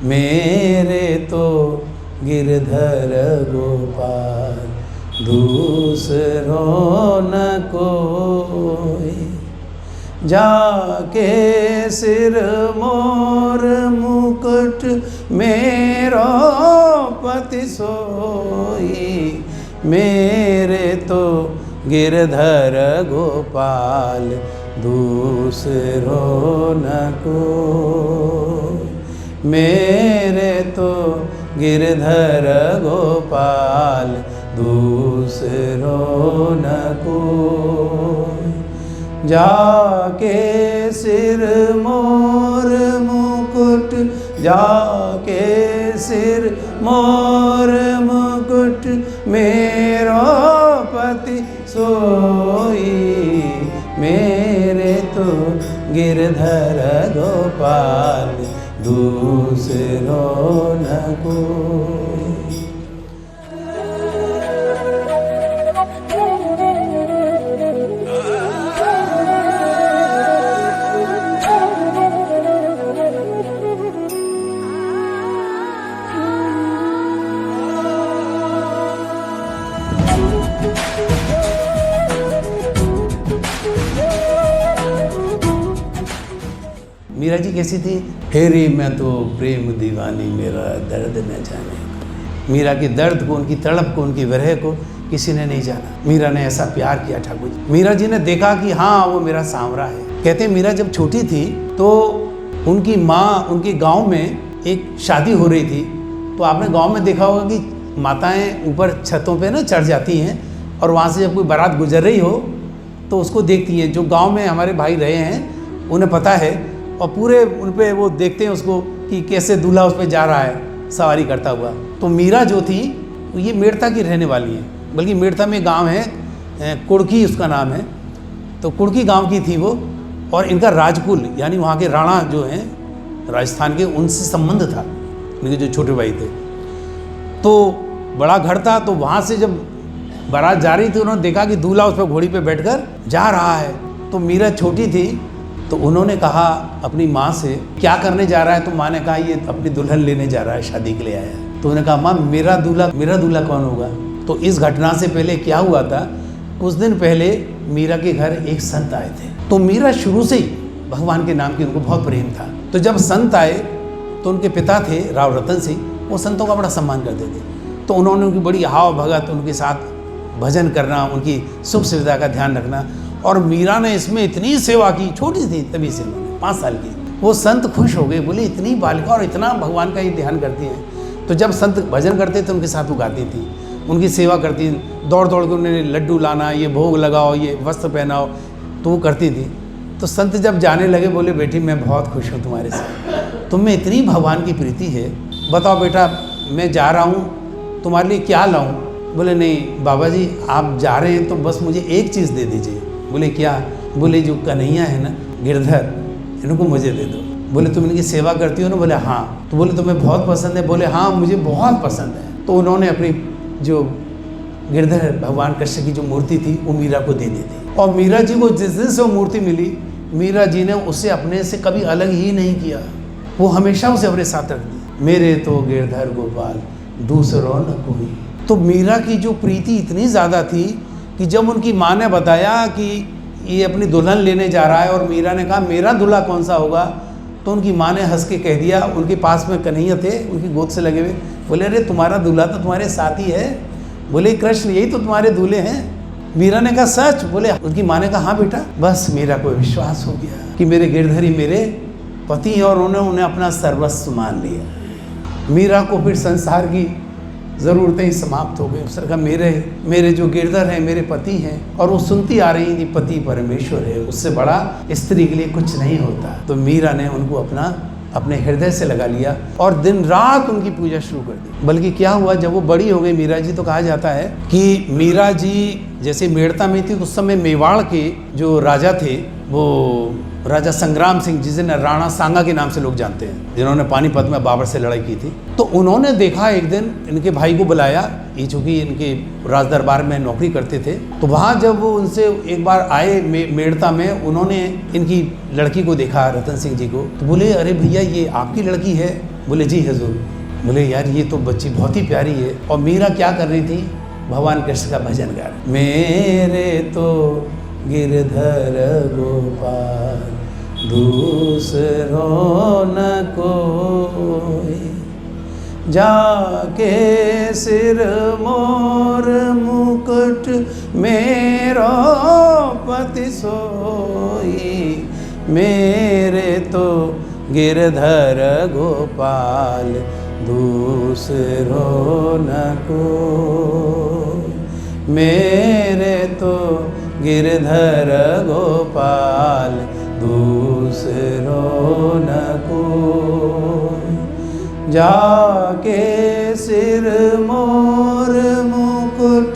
मेरे तो गिरधर गोपाल दूसरों न कोई, जाके सिर मोर मुकुट मेरो पति सोई। मेरे तो गिरधर गोपाल दूसरों न कोई, मेरे तो गिरधर गोपाल दूसरों न कोई, जाके सिर मोर मुकुट, जाके सिर मोर मुकुट मेरो पति सोई। मेरे तो गिरधर गोपाल दूसरों न कोई। मीरा जी कैसी थी? हेरी मैं तो प्रेम दीवानी, मेरा दर्द न जाने। मीरा के दर्द को, उनकी तड़प को, उनकी विरह को किसी ने नहीं जाना। मीरा ने ऐसा प्यार किया ठाकुर जी। मीरा जी ने देखा कि हाँ वो मेरा सांवरा है। कहते हैं मीरा जब छोटी थी तो उनकी माँ, उनके गांव में एक शादी हो रही थी। तो आपने गांव में देखा होगा कि माताएं ऊपर छतों पे ना चढ़ जाती हैं और वहाँ से जब कोई बारात गुजर रही हो तो उसको देखती हैं। जो गाँव में हमारे भाई रहे हैं उन्हें पता है, और पूरे उन पे वो देखते हैं उसको कि कैसे दूल्हा उस पर जा रहा है सवारी करता हुआ। तो मीरा जो थी ये मेड़ता की रहने वाली है, बल्कि मेड़ता में गांव है, कुड़की उसका नाम है। तो कुड़की गांव की थी वो, और इनका राजकुल यानी वहाँ के राणा जो हैं राजस्थान के, उनसे संबंध था, इनके जो छोटे भाई थे। तो बड़ा घर था। तो वहाँ से जब बारात जा रही थी उन्होंने देखा कि दूल्हा उस पर घोड़ी पे बैठकर जा रहा है। तो मीरा छोटी थी तो उन्होंने कहा अपनी माँ से, क्या करने जा रहा है? तो माँ ने कहा ये अपनी दुल्हन लेने जा रहा है, शादी के लिए आया है। तो उन्होंने कहा माँ मेरा दूल्हा कौन होगा? तो इस घटना से पहले क्या हुआ था, कुछ दिन पहले मीरा के घर एक संत आए थे। तो मीरा शुरू से ही भगवान के नाम की उनको बहुत प्रेम था। तो जब संत आए तो उनके पिता थे राव रतन सिंह, वो संतों का बड़ा सम्मान करते थे। तो उन्होंने उनकी बड़ी हाव भगत, उनके साथ भजन करना, उनकी सुख सुविधा का ध्यान रखना। और मीरा ने इसमें इतनी सेवा की, छोटी थी तभी से, 5 साल की। वो संत खुश हो गए, बोले इतनी बालिका और इतना भगवान का ये ध्यान करती हैं। तो जब संत भजन करते थे उनके साथ वो गाती थी, उनकी सेवा करती, दौड़ दौड़ के उन्हें लड्डू लाना, ये भोग लगाओ, ये वस्त्र पहनाओ, तो वो करती थी। तो संत जब जाने लगे बोले बेटी मैं बहुत खुश हूँ तुम्हारे साथ, तुम में इतनी भगवान की प्रीति है, बताओ बेटा मैं जा रहा हूँ तुम्हारे लिए क्या लाऊँ? बोले नहीं बाबा जी आप जा रहे हैं तो बस मुझे एक चीज़ दे दीजिए। बोले क्या? बोले जो कन्हैया है ना गिरधर, इनको मुझे दे दो। बोले तुम इनकी सेवा करती हो ना? बोले हाँ। तो बोले तुम्हें बहुत पसंद है? बोले हाँ मुझे बहुत पसंद है। तो उन्होंने अपनी जो गिरधर भगवान कृष्ण की जो मूर्ति थी वो मीरा को दे दी थी। और मीरा जी को जिस दिन से वो मूर्ति मिली, मीरा जी ने उसे अपने से कभी अलग ही नहीं किया, वो हमेशा उसे अपने साथ रख दी। मेरे तो गिरधर गोपाल दूसरों न कोई। तो मीरा की जो प्रीति इतनी ज़्यादा थी कि जब उनकी माँ ने बताया कि ये अपनी दुल्हन लेने जा रहा है और मीरा ने कहा मेरा दूल्हा कौन सा होगा, तो उनकी माँ ने हंस के कह दिया, उनके पास में कन्हैया थे उनकी गोद से लगे हुए, बोले अरे तुम्हारा दूल्हा तो तुम्हारे साथ ही है। बोले कृष्ण यही तो तुम्हारे दूल्हे हैं। मीरा ने कहा सच? बोले। उनकी माँ ने कहा हाँ बेटा। बस मीरा को विश्वास हो गया कि मेरे गिरधर ही मेरे पति हैं, और उन्हें अपना सर्वस्व मान लिया। मीरा को फिर संसार की ज़रूरतें ही समाप्त हो गई। उसने कहा मेरे जो गिरधर हैं मेरे पति हैं, और वो सुनती आ रही थी पति परमेश्वर है, उससे बड़ा स्त्री के लिए कुछ नहीं होता। तो मीरा ने उनको अपने हृदय से लगा लिया और दिन रात उनकी पूजा शुरू कर दी। बल्कि क्या हुआ, जब वो बड़ी हो गई मीरा जी, तो कहा जाता है कि मीरा जी जैसे मेड़ता में थी तो उस समय मेवाड़ के जो राजा थे वो राजा संग्राम सिंह, जिसे राणा सांगा के नाम से लोग जानते हैं, जिन्होंने पानीपत में बाबर से लड़ाई की थी। तो उन्होंने देखा एक दिन इनके भाई को बुलाया, ये चूँकि इनके राज दरबार में नौकरी करते थे। तो वहाँ जब वो उनसे एक बार आए मेड़ता में, उन्होंने इनकी लड़की को देखा रतन सिंह जी को, तो बोले अरे भैया ये आपकी लड़की है? बोले जी हजूर। बोले यार ये तो बच्ची बहुत ही प्यारी है। और मीरा क्या कर रही थी? भगवान कृष्ण का भजन गा रही। मेरे तो गिरधर गोपाल दूसरों न कोई, जाके सिर मोर मुकुट मेरो पति सोई। मेरे तो गिरधर गोपाल दूसरों न कोई। मेरे तो गिरधर गोपाल दूसरों न कोई, जाके सिर मोर मुकुट,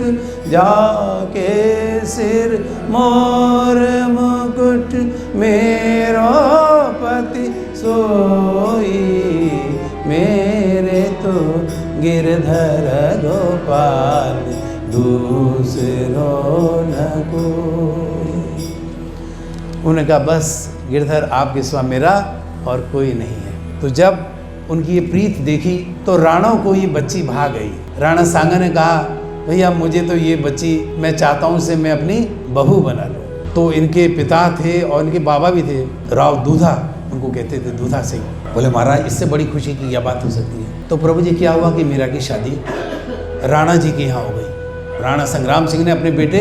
जाके सिर मोर मुकुट मेरो पति सोई। मेरे तो गिरधर गोपाल दूसरों न कोई। उन्होंने कहा बस गिरधर आपके सिवा मेरा और कोई नहीं है। तो जब उनकी ये प्रीत देखी तो राणा को ये बच्ची भा गई। राणा सांगा ने कहा भैया मुझे तो ये बच्ची मैं चाहता हूँ इसे मैं अपनी बहू बना लूँ। तो इनके पिता थे और इनके बाबा भी थे, राव दूधा उनको कहते थे, दूधा सिंह। बोले महाराज इससे बड़ी खुशी की क्या बात हो सकती है। तो प्रभु जी क्या हुआ कि मीरा की शादी राणा जी के यहाँ हो गई। राणा संग्राम सिंह ने अपने बेटे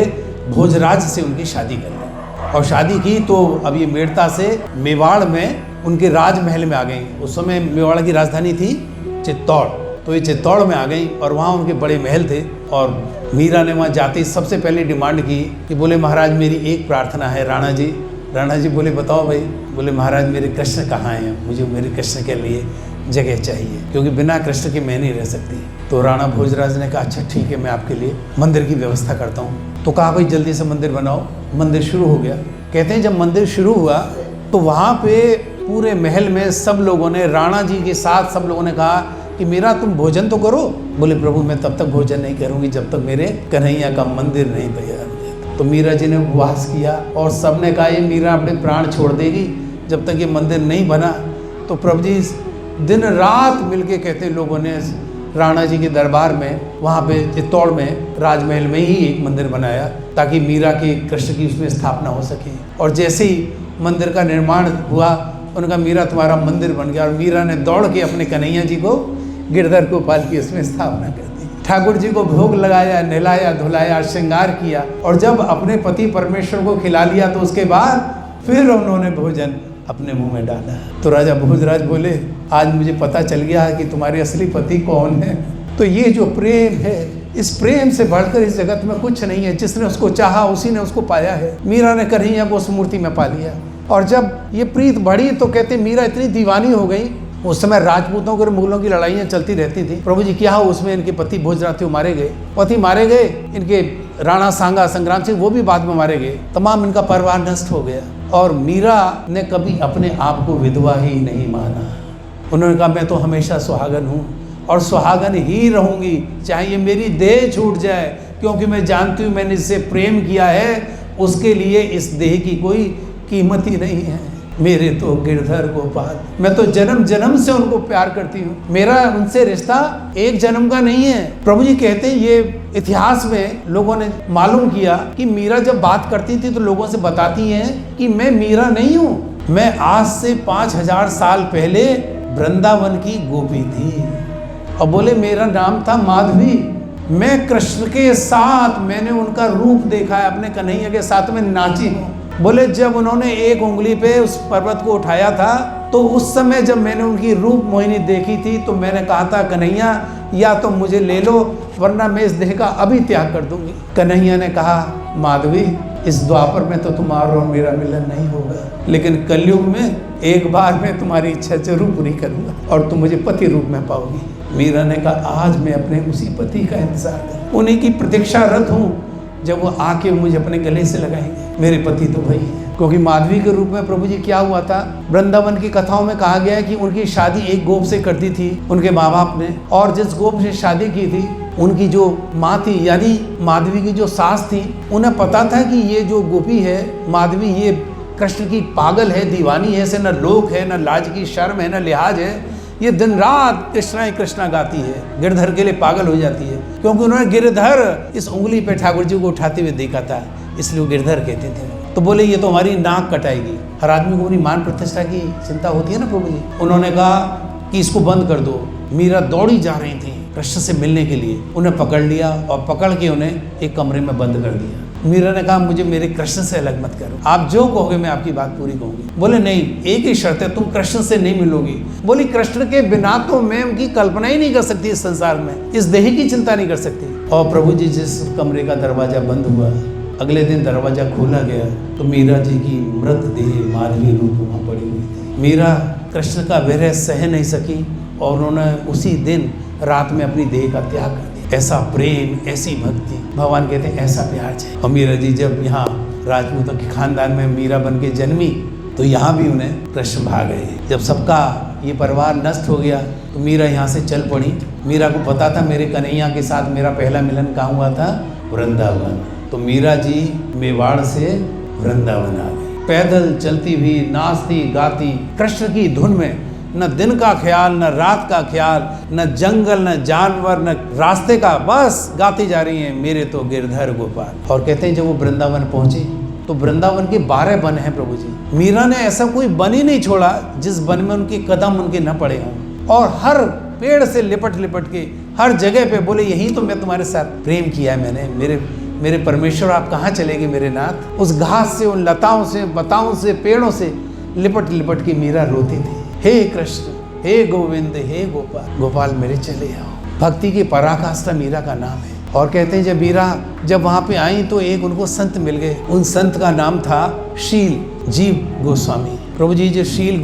भोजराज से उनकी शादी कर ली और शादी की। तो अब ये मेड़ता से मेवाड़ में उनके राजमहल में आ गई। उस समय मेवाड़ की राजधानी थी चित्तौड़। तो ये चित्तौड़ में आ गई और वहाँ उनके बड़े महल थे। और मीरा ने वहाँ जाते ही सबसे पहले डिमांड की कि बोले महाराज मेरी एक प्रार्थना है। राणा जी बोले बताओ भाई। बोले महाराज मेरे कृष्ण कहाँ हैं, मुझे मेरे कृष्ण के लिए जगह चाहिए, क्योंकि बिना कृष्ण के मैं नहीं रह सकती। तो राणा भोजराज ने कहा अच्छा ठीक है मैं आपके लिए मंदिर की व्यवस्था करता हूँ। तो कहा भाई जल्दी से मंदिर बनाओ। मंदिर शुरू हो गया। कहते हैं जब मंदिर शुरू हुआ तो वहाँ पे पूरे महल में सब लोगों ने, राणा जी के साथ सब लोगों ने कहा कि मीरा तुम भोजन तो करो। बोले प्रभु मैं तब तक भोजन नहीं करूँगी जब तक मेरे कन्हैया का मंदिर नहीं तैयार हो जाता। तो मीरा जी ने उपवास किया और सब ने कहा ये मीरा अपने प्राण छोड़ देगी जब तक ये मंदिर नहीं बना। तो प्रभु जी दिन रात मिलके कहते लोगों ने राणा जी के दरबार में वहाँ पे चित्तौड़ में राजमहल में ही एक मंदिर बनाया ताकि मीरा के कृष्ण की उसमें स्थापना हो सके। और जैसे ही मंदिर का निर्माण हुआ उनका मीरा तुम्हारा मंदिर बन गया। और मीरा ने दौड़ के अपने कन्हैया जी को गिरधर गोपाल की उसमें स्थापना कर दी। ठाकुर जी को भोग लगाया, नहलाया धुलाया, श्रृंगार किया और जब अपने पति परमेश्वर को खिला लिया तो उसके बाद फिर उन्होंने भोजन अपने मुंह में डाला। तो राजा भोजराज बोले आज मुझे पता चल गया है कि तुम्हारे असली पति कौन है। तो ये जो प्रेम है, इस प्रेम से बढ़कर इस जगत में कुछ नहीं है। जिसने उसको चाहा उसी ने उसको पाया है। मीरा ने कन्हैया को उस मूर्ति में पा लिया। और जब ये प्रीत बढ़ी तो कहते मीरा इतनी दीवानी हो गई। उस समय राजपूतों और मुगलों की लड़ाइयाँ चलती रहती थी। प्रभु जी क्या हो उसमें इनके पति भोजराज थे, मारे गए। पति मारे गए, इनके राणा सांगा संग्राम सिंह वो भी बाद में मारे गए। तमाम इनका परिवार नष्ट हो गया। और मीरा ने कभी अपने आप को विधवा ही नहीं माना। उन्होंने कहा मैं तो हमेशा सुहागन हूँ और सुहागन ही रहूँगी, चाहे ये मेरी देह छूट जाए, क्योंकि मैं जानती हूँ मैंने जिससे प्रेम किया है उसके लिए इस देह की कोई कीमत ही नहीं है। मेरे तो गिरधर गोपाल, मैं तो जन्म जन्म से उनको प्यार करती हूँ। मेरा उनसे रिश्ता एक जन्म का नहीं है। प्रभु जी कहते हैं ये इतिहास में लोगों ने मालूम किया कि मीरा जब बात करती थी तो लोगों से बताती हैं कि मैं मीरा नहीं हूँ, मैं आज से 5000 साल पहले वृंदावन की गोपी थी। और बोले मेरा नाम था माधवी, मैं कृष्ण के साथ मैंने उनका रूप देखा है, अपने कन्हैया के साथ में नाची हूँ। बोले जब उन्होंने एक उंगली पे उस पर्वत को उठाया था तो उस समय जब मैंने उनकी रूप मोहिनी देखी थी तो मैंने कहा था कन्हैया या तो मुझे ले लो वरना मैं इस देह का अभी त्याग कर दूंगी। कन्हैया ने कहा माधवी इस द्वापर में तो तुम्हारा और मेरा मिलन नहीं होगा, लेकिन कलयुग में एक बार मैं तुम्हारी इच्छा जरूर पूरी करूंगा और तुम मुझे पति रूप में पाओगी। मीरा ने कहा आज मैं अपने उसी पति का इंतजार कर, उन्हीं की प्रतीक्षारत हूँ जब वो आके मुझे अपने गले से लगाएंगे। मेरे पति तो वही है। क्योंकि माधवी के रूप में प्रभु जी क्या हुआ था, वृंदावन की कथाओं में कहा गया है कि उनकी शादी एक गोप से कर दी थी उनके माँ बाप ने, और जिस गोप से शादी की थी उनकी जो माँ थी यानी माधवी की जो सास थी, उन्हें पता था कि ये जो गोपी है माधवी ये कृष्ण की पागल है, दीवानी है, इसे न लोक है, न लाज की शर्म है, न लिहाज है, ये दिन रात कृष्णा ही कृष्णा गाती है, गिरधर के लिए पागल हो जाती है, क्योंकि उन्होंने गिरधर इस उंगली पे ठाकुर जी को उठाते हुए देखा था, इसलिए वो गिरधर कहते थे। तो बोले ये तो हमारी नाक कटाएगी। हर आदमी को अपनी मान प्रतिष्ठा की चिंता होती है ना प्रभु जी। उन्होंने कहा कि इसको बंद कर दो। मीरा दौड़ी जा रही थी कृष्ण से मिलने के लिए, उन्हें पकड़ लिया और पकड़ के उन्हें एक कमरे में बंद कर दिया। मीरा ने कहा मुझे मेरे कृष्ण से अलग मत करो, आप जो कहोगे मैं आपकी बात पूरी कहूंगी। बोले नहीं, एक ही शर्त है, तुम कृष्ण से नहीं मिलोगी। बोली कृष्ण के बिना तो मैं उनकी कल्पना ही नहीं कर सकती इस संसार में, इस देह की चिंता नहीं कर सकती। और प्रभु जी जिस कमरे का दरवाजा बंद हुआ, अगले दिन दरवाजा खोला गया तो मीरा जी की मृत देह माधवी रूप वहाँ पड़ी हुई थी। मीरा कृष्ण का विरह सह नहीं सकी और उन्होंने उसी दिन रात में अपनी देह का त्याग कर दिया। ऐसा प्रेम, ऐसी भक्ति, भगवान कहते हैं ऐसा प्यार चाहिए। और मीरा जी जब यहाँ राजपूतों के खानदान में मीरा बन के जन्मी तो यहाँ भी उन्हें कृष्ण भा गए। जब सबका ये परिवार नष्ट हो गया तो मीरा यहाँ से चल पड़ी। मीरा को पता था मेरे कन्हैया के साथ मेरा पहला मिलन कहाँ हुआ था, वृंदावन। तो मीरा जी मेवाड़ से वृंदावन आ गई, पैदल चलती हुई, नाचती गाती कृष्ण की धुन में, न दिन का ख्याल न रात का ख्याल, न जंगल न जानवर न रास्ते का, बस गाती जा रही हैं मेरे तो गिरधर गोपाल। और कहते हैं जब वो वृंदावन पहुंची तो वृंदावन के 12 वन हैं प्रभु जी। मीरा ने ऐसा कोई वन ही नहीं छोड़ा जिस वन में उनके कदम उनके न पड़े हों। और हर पेड़ से लिपट लिपट के हर जगह पे बोले यही तो मैं तुम्हारे साथ प्रेम किया है मैंने, मेरे परमेश्वर आप कहाँ चले गए मेरे नाथ। उस घास से, उन लताओं से, बताओं से, पेड़ों से लिपट लिपट के मीरा रोती थी, हे कृष्ण, हे गोविंद, हे गोपाल, गोपाल मेरे चले आओ। भक्ति की पराकाष्ठा मीरा का नाम है। और कहते हैं जब मीरा जब वहाँ पे आई तो एक उनको संत मिल गए। उन संत का नाम था शील जीव गोस्वामी। प्रभु जी जो शील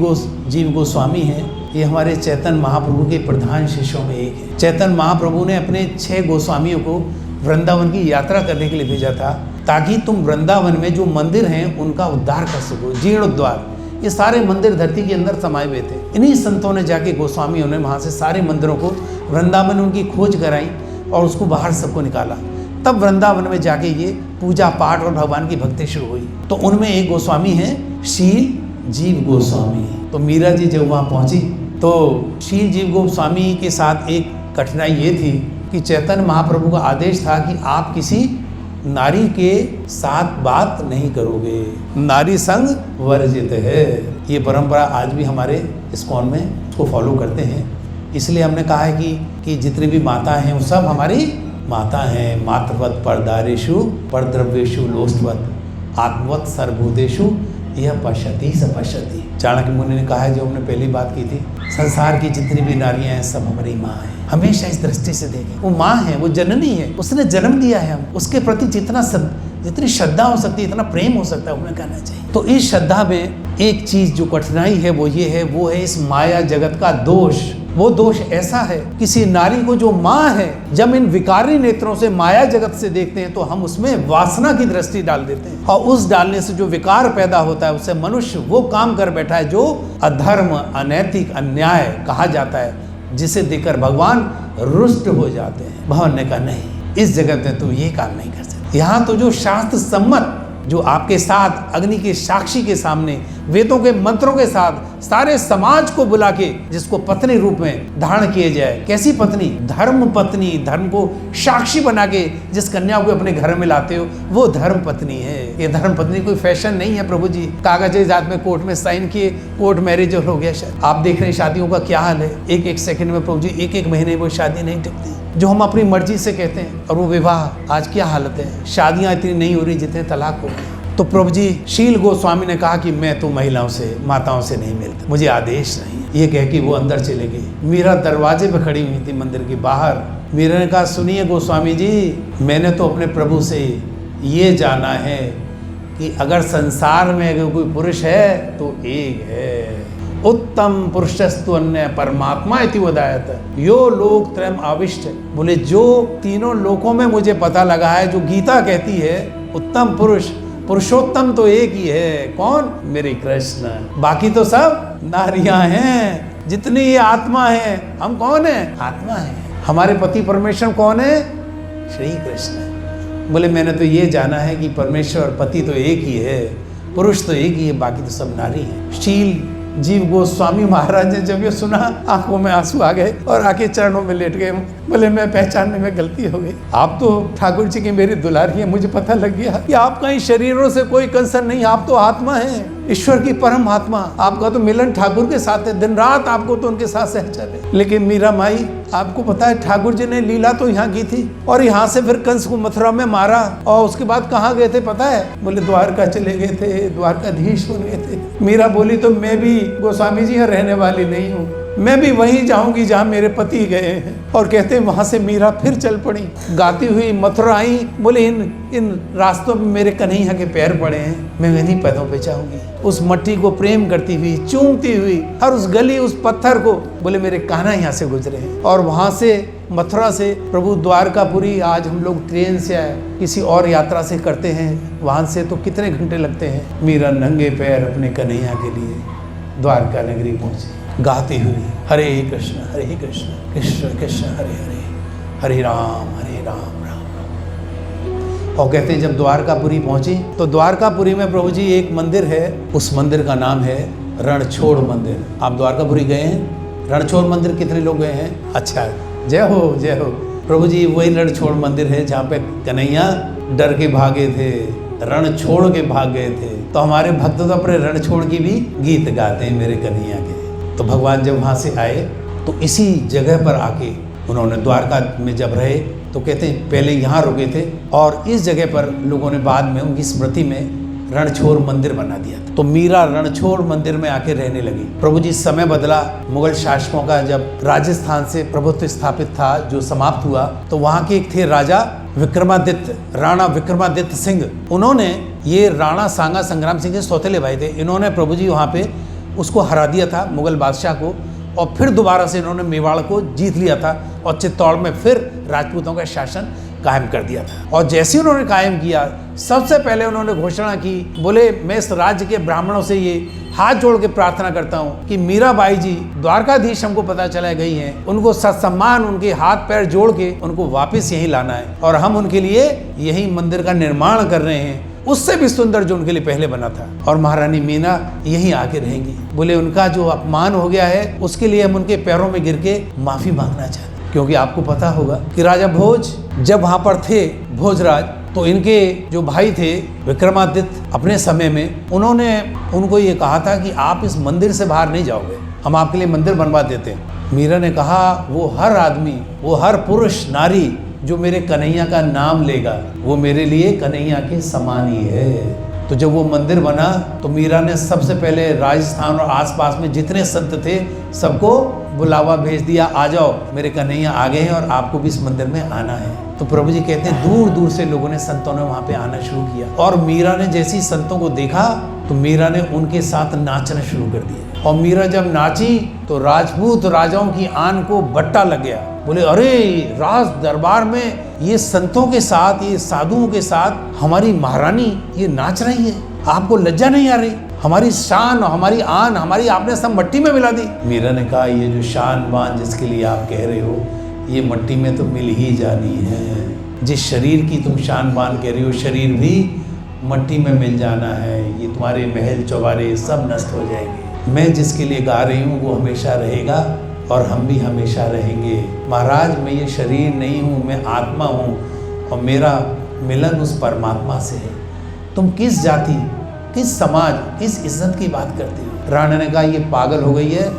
जीव गोस्वामी हैं ये हमारे चैतन्य महाप्रभु के प्रधान शिष्यों में एक है। चैतन्य महाप्रभु ने अपने 6 गोस्वामियों को वृंदावन की यात्रा करने के लिए भेजा था ताकि तुम वृंदावन में जो मंदिर हैं उनका उद्धार कर सको। जीर्णोद्धार, ये सारे मंदिर धरती के अंदर समाये हुए थे। इन्हीं संतों ने जाके गोस्वामियों ने वहाँ से सारे मंदिरों को वृंदावन उनकी खोज कराई और उसको बाहर सबको निकाला। तब वृंदावन में जाके ये पूजा पाठ और भगवान की भक्ति शुरू हुई। तो उनमें एक गोस्वामी है शील जीव गोस्वामी। तो मीरा जी जब वहाँ पहुँची तो शील जीव गोस्वामी के साथ एक कठिनाई ये थी कि चैतन्य महाप्रभु का आदेश था कि आप किसी नारी के साथ बात नहीं करोगे, नारी संग वर्जित है। ये परंपरा आज भी हमारे इस्कॉन में उसको फॉलो करते हैं। इसलिए हमने कहा है कि जितनी भी माता हैं वो सब हमारी माता हैं। मातृवत परदारेषु परद्रव्येषु लोष्टवत आत्मवत सर्वभूतेषु यह पश्यति स पश्यति। चाणक्य मुनि ने कहा है, जो हमने पहली बात की थी, संसार की जितनी भी नारियां हैं सब हमारी माँ हैं। हमेशा इस दृष्टि से देखें, वो माँ है, वो जननी है, उसने जन्म दिया है। हम उसके प्रति जितनी श्रद्धा हो सकती है, इतना प्रेम हो सकता है, उन्हें करना चाहिए। तो इस श्रद्धा में एक चीज जो कठिनाई है वो ये है, वो है इस माया जगत का दोष। वो दोष ऐसा है, किसी नारी को जो माँ है, जब इन विकारी नेत्रों से माया जगत से देखते हैं तो हम उसमें वासना की दृष्टि डाल देते हैं और उस डालने से जो विकार पैदा होता है उससे मनुष्य वो काम कर बैठा है जो अधर्म, अनैतिक, अन्याय कहा जाता है, जिसे देखकर भगवान रुष्ट हो जाते हैं। भगवान ने कहा नहीं, इस जगत में तुम ये काम नहीं कर सकते। यहाँ तो जो शास्त्र सम्मत, जो आपके साथ अग्नि के साक्षी के सामने वेदों के मंत्रों के साथ सारे समाज को बुला के जिसको पत्नी रूप में धारण किए जाए। कैसी पत्नी? धर्म पत्नी। धर्म को साक्षी बना के जिस कन्या को अपने घर में लाते हो वो धर्म पत्नी है। ये धर्म पत्नी कोई फैशन नहीं है प्रभु जी, कागज जात में कोर्ट में साइन किए, कोर्ट मैरिज हो गया। शायद आप देख रहे हैं शादियों का क्या हाल है, एक सेकंड में प्रभु जी, एक महीने वो शादी नहीं टिकती जो हम अपनी मर्जी से कहते हैं। और वो विवाह आज क्या हालत है, शादियां इतनी नहीं हो रही जितने तलाक हो गए। तो प्रभु जी शील गोस्वामी ने कहा कि मैं तो महिलाओं से, माताओं से नहीं मिलता, मुझे आदेश नहीं। ये कह के वो अंदर चले गए। मीरा दरवाजे पे खड़ी हुई थी मंदिर के बाहर। मीरा ने कहा सुनिए गोस्वामी जी, मैंने तो अपने प्रभु से ये जाना है कि अगर संसार में अगर कोई पुरुष है तो एक है, उत्तम पुरुषस्तु अन्य परमात्मा इति वदायत यो लोक त्रयम आविष्ट। बोले जो तीनों लोकों में मुझे पता लगा है, जो गीता कहती है उत्तम पुरुष, पुरुषोत्तम तो एक ही है, कौन? मेरे कृष्ण। बाकी तो सब नारियां हैं। जितनी ये आत्मा है, हम कौन है? आत्मा है। हमारे पति परमेश्वर कौन है? श्री कृष्ण। बोले मैंने तो ये जाना है कि परमेश्वर पति तो एक ही है, पुरुष तो एक ही है, बाकी तो सब नारी हैं। शील जीव गोस्वामी महाराज ने जब ये सुना, आंखों में आंसू आ गए और आके चरणों में लेट गए। बोले मैं पहचानने में गलती हो गई, आप तो ठाकुर जी की मेरी दुलारी है। मुझे पता लग गया कि आपका इन शरीरों से कोई कंसर्न नहीं, आप तो आत्मा है, ईश्वर की परम आत्मा। आपका तो मिलन ठाकुर के साथ है, दिन रात आपको तो उनके साथ सहचर है। लेकिन मीरा माई, आपको पता है ठाकुर जी ने लीला तो यहाँ की थी और यहाँ से फिर कंस को मथुरा में मारा और उसके बाद कहाँ गए थे पता है? बोले द्वारका चले गए थे, द्वारकाधीश बन गए थे। मीरा बोली तो मैं भी गोस्वामी जी यहाँ रहने वाली नहीं हूँ, मैं भी वहीं जाऊंगी जहाँ मेरे पति गए हैं। और कहते वहां से मीरा फिर चल पड़ी, गाती हुई मथुरा आई। बोले इन रास्तों में मेरे कन्हैया के पैर पड़े हैं, मैं इन्हीं पैरों पे जाऊंगी। उस मट्टी को प्रेम करती हुई, चूमती हुई, और उस गली, उस पत्थर को, बोले मेरे कान्हा यहाँ से गुजरे हैं। और वहां से मथुरा से प्रभु द्वारकापुरी, आज हम लोग ट्रेन से किसी और यात्रा से करते हैं, वहां से तो कितने घंटे लगते हैं। मीरा नंगे पैर अपने कन्हैया के लिए द्वारका नगरी पहुंची, गाती हुई हरे कृष्ण कृष्ण कृष्ण हरे हरे, हरे राम राम राम। और कहते हैं जब द्वारकापुरी पहुंची तो द्वारकापुरी में प्रभु जी एक मंदिर है, उस मंदिर का नाम है रणछोड़ मंदिर। आप द्वारकापुरी गए हैं? रणछोड़ मंदिर कितने लोग गए हैं? अच्छा, जय हो जय हो। प्रभु जी वही रणछोड़ मंदिर है जहाँ पे कन्हैया डर के भागे थे, रण छोड़ के भाग गए थे। तो हमारे भक्त तो अपने रण छोड़ की भी गीत गाते हैं मेरे कन्हैया के। तो भगवान जब वहाँ से आए तो इसी जगह पर आके उन्होंने द्वारका में जब रहे तो कहते हैं पहले यहाँ रुके थे और इस जगह पर लोगों ने बाद में उनकी स्मृति में रणछोड़ मंदिर बना दिया था। तो मीरा रणछोड़ मंदिर में आके रहने लगी। प्रभु जी समय बदला, मुगल शासकों का जब राजस्थान से प्रभुत्व स्थापित था जो समाप्त हुआ, तो वहाँ के एक थे राजा विक्रमादित्य, राणा विक्रमादित्य सिंह। उन्होंने, ये राणा सांगा संग्राम सिंह के सौतेले भाई थे, इन्होंने प्रभु जी वहाँ पे उसको हरा दिया था मुगल बादशाह को, और फिर दोबारा से इन्होंने मेवाड़ को जीत लिया था और चित्तौड़ में फिर राजपूतों का शासन कायम कर दिया था। और जैसे उन्होंने कायम किया, सबसे पहले उन्होंने घोषणा की, बोले मैं इस राज्य के ब्राह्मणों से ये हाथ जोड़ के प्रार्थना करता हूँ कि मीराबाई जी द्वारकाधीश हमको पता चला गई हैं, उनको सत्सम्मान उनके हाथ पैर जोड़ के उनको वापस यहीं लाना है और हम उनके लिए यही मंदिर का निर्माण कर रहे हैं, उससे भी सुंदर जो उनके लिए पहले बना था, और महारानी मीना यहीं आके रहेंगी। बोले उनका जो अपमान हो गया है उसके लिए हम उनके पैरों में गिर के माफी मांगना चाहते हैं। क्योंकि आपको पता होगा कि राजा भोज जब वहां पर थे, भोजराज, तो इनके जो भाई थे विक्रमादित्य, अपने समय में उन्होंने उनको ये कहा था कि आप इस मंदिर से बाहर नहीं जाओगे, हम आपके लिए मंदिर बनवा देते हैं। मीरा ने कहा वो हर आदमी, वो हर पुरुष नारी जो मेरे कन्हैया का नाम लेगा वो मेरे लिए कन्हैया के समान ही है। तो जब वो मंदिर बना तो मीरा ने सबसे पहले राजस्थान और आसपास में जितने संत थे सबको बुलावा भेज दिया, आ जाओ मेरे कन्हैया आ गए हैं और आपको भी इस मंदिर में आना है। तो प्रभु जी कहते हैं दूर दूर से लोगों ने, संतों ने वहाँ पे आना शुरू किया, और मीरा ने जैसी संतों को देखा तो मीरा ने उनके साथ नाचना शुरू कर दिया। और मीरा जब नाची तो राजपूत राजाओं की आन को बट्टा लग गया। बोले अरे राज दरबार में ये संतों के साथ, ये साधुओं के साथ हमारी महारानी ये नाच रही है, आपको लज्जा नहीं आ रही? हमारी शान, हमारी आन, हमारी आपने सब मट्टी में मिला दी। मीरा ने कहा ये जो शान बान जिसके लिए आप कह रहे हो ये मट्टी में तो मिल ही जानी है। जिस शरीर की तुम शान बान कह रही हो शरीर भी मट्टी में मिल जाना है, ये तुम्हारे महल चौबारे सब नष्ट हो जाएंगे। मैं जिसके लिए गा रही हूँ वो हमेशा रहेगा और हम भी हमेशा रहेंगे। महाराज मैं ये शरीर नहीं हूँ, मैं आत्मा हूँ और मेरा मिलन उस परमात्मा से है। तुम किस जाति, किस समाज, किस इज्जत की बात करते हो? राणा ने कहा ये पागल हो गई है,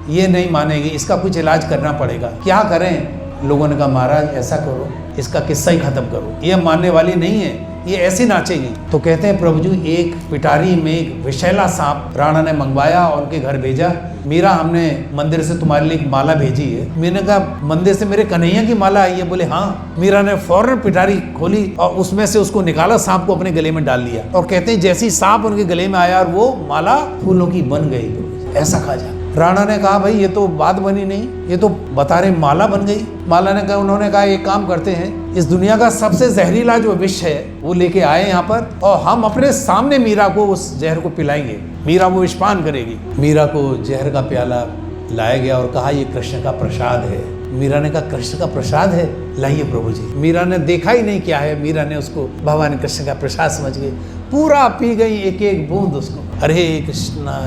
ये नहीं मानेगी, इसका कुछ इलाज करना पड़ेगा। क्या करें? लोगों ने कहा महाराज ऐसा करो, इसका किस्सा ही खत्म करो, ये मानने वाली नहीं है, ये ऐसी नाचेगी। तो कहते हैं प्रभु जी एक पिटारी में एक विषैला सांप राणा ने मंगवाया और उनके घर भेजा। मीरा हमने मंदिर से तुम्हारे लिए एक माला भेजी है। मैंने कहा मंदिर से मेरे कन्हैया की माला आई है? बोले हाँ। मीरा ने फौरन पिटारी खोली और उसमें से उसको निकाला, सांप को अपने गले में डाल लिया, और कहते हैं जैसे ही सांप उनके गले में आया और वो माला फूलों की बन गई। ऐसा कहा जाता। राणा ने कहा भाई ये तो बात बनी नहीं, ये तो बता रहे माला बन गई। माला ने कहा, उन्होंने कहा एक काम करते हैं, इस दुनिया का सबसे जहरीला जो विष है वो लेके आए यहाँ पर और हम अपने सामने मीरा को उस जहर को पिलाएंगे, मीरा वो विषपान करेगी। मीरा को जहर का प्याला लाया गया और कहा ये कृष्ण का प्रसाद है। मीरा ने कहा कृष्ण का प्रसाद है, लाइए प्रभु जी। मीरा ने देखा ही नहीं क्या है, मीरा ने उसको भगवान कृष्ण का प्रसाद समझ गई, पूरा पी गई एक एक बूंद उसको। हरे कृष्णा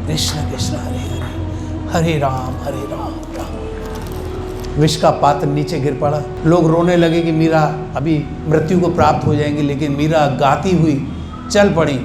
कृष्ण कृष्ण हरे हरे, हरे राम राम। विष का पात्र नीचे गिर पड़ा। लोग रोने लगे कि मीरा अभी मृत्यु को प्राप्त हो जाएंगी, लेकिन मीरा गाती हुई चल पड़ी।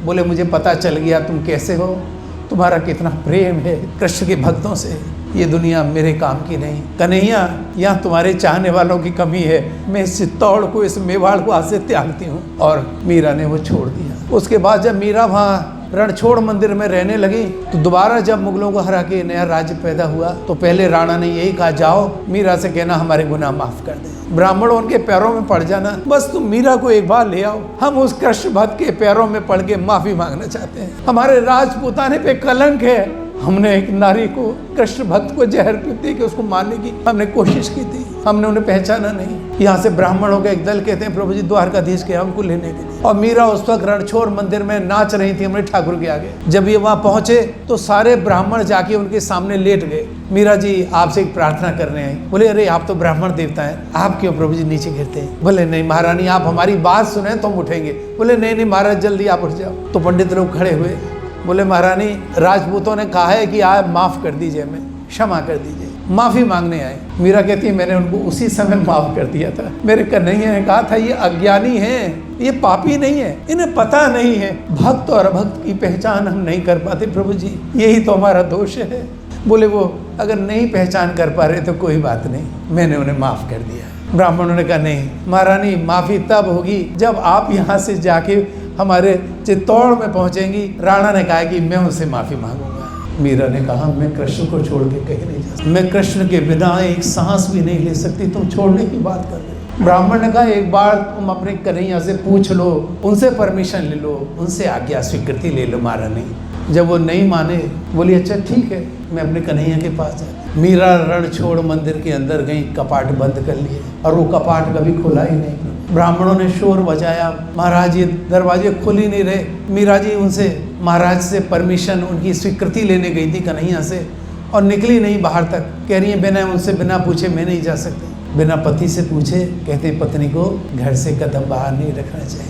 बोले मुझे पता चल गया तुम कैसे हो, तुम्हारा कितना प्रेम है कृष्ण के भक्तों से, ये दुनिया मेरे काम की नहीं। कन्हैया, यहाँ तुम्हारे चाहने वालों की कमी है, मैं इस चित्तौड़ को, इस मेवाड़ को आज से त्यागती हूँ। और मीरा ने वो छोड़ दिया। उसके बाद जब मीरा वहाँ रणछोड़ मंदिर में रहने लगी तो दोबारा जब मुगलों को हरा के नया राज्य पैदा हुआ तो पहले राणा ने यही कहा, जाओ मीरा से कहना हमारे गुनाह माफ कर दे। ब्राह्मणों उनके पैरों में पड़ जाना, बस तुम मीरा को एक बार ले आओ, हम उस कृष्ण भक्त के पैरों में पड़ के माफी मांगना चाहते हैं। हमारे राजपूताने पे कलंक है, हमने एक नारी को, कृष्ण भक्त को जहर पीते कि उसको मारने की हमने कोशिश की थी, हमने उन्हें पहचाना नहीं। यहाँ से ब्राह्मणों का एक दल कहते हैं प्रभु जी द्वारकाधीश के हमको लेने के लिए। और मीरा उस वक्त रणछोड़ मंदिर में नाच रही थी हमारे ठाकुर के आगे। जब ये वहाँ पहुंचे तो सारे ब्राह्मण जाके उनके सामने लेट गए। मीरा जी आपसे एक प्रार्थना करने आई। बोले अरे आप तो ब्राह्मण देवता हैं, आप क्यों प्रभु जी नीचे गिरते हैं? बोले नहीं महारानी, आप हमारी बात सुने तो हम उठेंगे। बोले नहीं महाराज जल्दी आप उठ जाओ। तो पंडित लोग खड़े हुए, बोले महारानी राजपूतों ने कहा है कि आप माफ कर दीजिए, हमें क्षमा कर दीजिए, माफी मांगने आए। मीरा कहती है मैंने उनको उसी समय माफ कर दिया था। मेरे कन्हैया ने कहा था ये अज्ञानी हैं, ये पापी नहीं है, इन्हें पता नहीं है, भक्त और अभक्त की पहचान हम नहीं कर पाते प्रभु जी, यही तो हमारा दोष है। बोले वो अगर नहीं पहचान कर पा रहे तो कोई बात नहीं, मैंने उन्हें माफ कर दिया। ब्राह्मणों ने कहा नहीं महारानी, माफी तब होगी जब आप यहाँ से जाके हमारे चित्तौड़ में पहुंचेंगी। राणा ने कहा कि मैं उनसे माफी मांगूंगा। मीरा ने कहा मैं कृष्ण को छोड़ के कहीं नहीं जा सकती, मैं कृष्ण के बिना एक सांस भी नहीं ले सकती, तुम छोड़ने की बात कर रहे हो। ब्राह्मण ने कहा एक बार तुम अपने कन्हैया से पूछ लो, उनसे परमिशन ले लो, उनसे आज्ञा स्वीकृति ले लो महारानी। जब वो नहीं माने बोली अच्छा ठीक है, मैं अपने कन्हैया के पास जा। मीरा रणछोड़ मंदिर के अंदर गई, कपाट बंद कर लिए और वो कपाट कभी खुला ही नहीं। ब्राह्मणों ने शोर बजाया, महाराज ये दरवाजे खुल ही नहीं रहे। मीरा जी उनसे महाराज से परमिशन, उनकी स्वीकृति लेने गई थी कन्हैया से और निकली नहीं बाहर तक। कह रही है बिना उनसे बिना पूछे मैं नहीं जा सकती। बिना पति से पूछे कहते पत्नी को घर से कदम बाहर नहीं रखना चाहिए।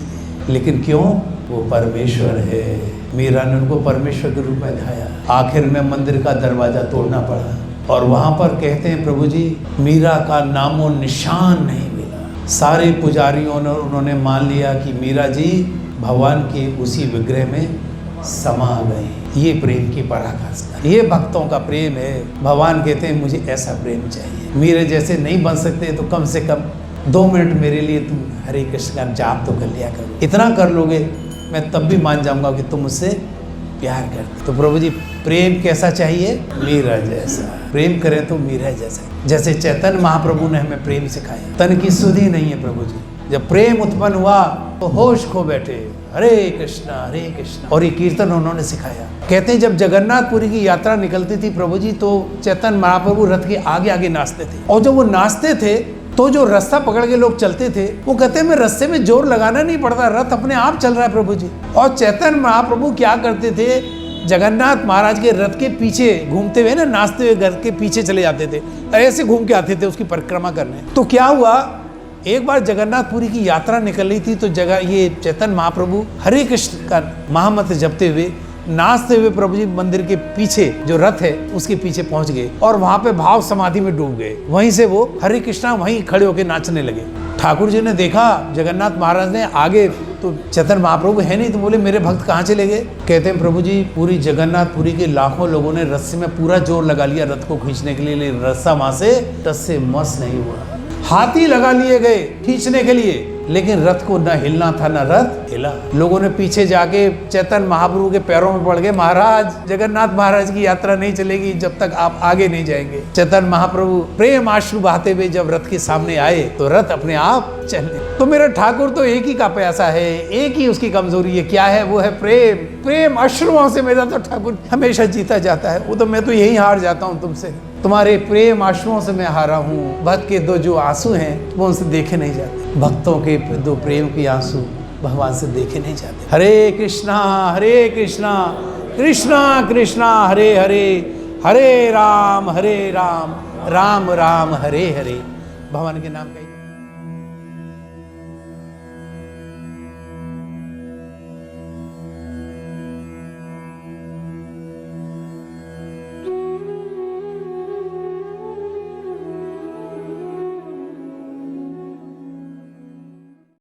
लेकिन क्यों? वो परमेश्वर है। मीरा ने उनको परमेश्वर के रूप में दिखाया। आखिर में मंदिर का दरवाजा तोड़ना पड़ा और वहाँ पर कहते हैं प्रभु जी मीरा का नामो निशान नहीं मिला। सारे पुजारियों ने उन्होंने मान लिया कि मीरा जी भगवान के उसी विग्रह में समा गए। ये प्रेम की पराकाष्ठा, ये भक्तों का प्रेम है। भगवान कहते हैं मुझे ऐसा प्रेम चाहिए। मेरे जैसे नहीं बन सकते तो कम से कम 2 मिनट मेरे लिए तुम हरे कृष्ण का जाप तो कर लिया करो। इतना कर लोगे मैं तब भी मान जाऊंगा कि तुम मुझसे प्यार करते। तो प्रभु जी प्रेम कैसा चाहिए? मीरा जैसा। प्रेम करें तो मीरा जैसा। जैसे चैतन्य महाप्रभु ने हमें प्रेम सिखाया। तन की सुधि नहीं है प्रभु जी। जब प्रेम उत्पन्न हुआ तो होश खो बैठे, हरे कृष्णा। और ये कीर्तन उन्होंने सिखाया। कहते हैं जब जगन्नाथपुरी की यात्रा निकलती थी प्रभु जी तो चैतन्य महाप्रभु रथ के आगे आगे नाचते थे। और जब वो नाचते थे तो जो रास्ता पकड़ के लोग चलते थे वो कहते हैं मैं रास्ते में जोर लगाना नहीं पड़ता, रथ अपने आप चल रहा है प्रभु जी। और चैतन्य महाप्रभु क्या करते थे, जगन्नाथ महाराज के रथ के पीछे घूमते हुए ना, नाचते हुए घर के पीछे चले जाते थे, ऐसे घूम के आते थे उसकी परिक्रमा करने। तो क्या हुआ, एक बार जगन्नाथपुरी की यात्रा निकल रही थी तो ये चैतन्य महाप्रभु हरे कृष्ण का महामंत्र जपते हुए नाचते हुए प्रभु जी मंदिर के पीछे जो रथ है उसके पीछे पहुंच गए और वहां पे भाव समाधि में डूब गए। वहीं से वो हरे कृष्णा वहीं खड़े होकर नाचने लगे। ठाकुर जी ने देखा जगन्नाथ महाराज ने आगे तो चैतन्य महाप्रभु है नहीं, तो बोले मेरे भक्त कहाँ चले गए? कहते हैं प्रभु जी पूरी जगन्नाथपुरी के लाखों लोगों ने रस्से में पूरा जोर लगा लिया रथ को खींचने के लिए, रस्सा वहां से टस से मस नहीं हुआ। हाथी लगा लिए गए खींचने के लिए, लेकिन रथ को न हिलना था न रथ हिला। लोगों ने पीछे जाके चैतन्य महाप्रभु के पैरों में पड़ गए, महाराज जगन्नाथ महाराज की यात्रा नहीं चलेगी जब तक आप आगे नहीं जाएंगे। चैतन्य महाप्रभु प्रेम आंसू बहाते हुए जब रथ के सामने आए तो रथ अपने आप चलने। तो मेरा ठाकुर तो एक ही का प्यासा है, एक ही उसकी कमजोरी है, क्या है? वो है प्रेम। प्रेम अश्रुओं से मेरा तो ठाकुर हमेशा जीता जाता है। वो तो मैं तो यही हार जाता हूँ तुमसे, तुम्हारे प्रेम आंसुओं से मैं हारा हूँ। भक्त के दो जो आंसू हैं वो उनसे देखे नहीं जाते। भक्तों के दो प्रेम के आंसू भगवान से देखे नहीं जाते। हरे कृष्णा कृष्णा कृष्णा हरे हरे, हरे राम राम राम हरे हरे। भगवान के नाम का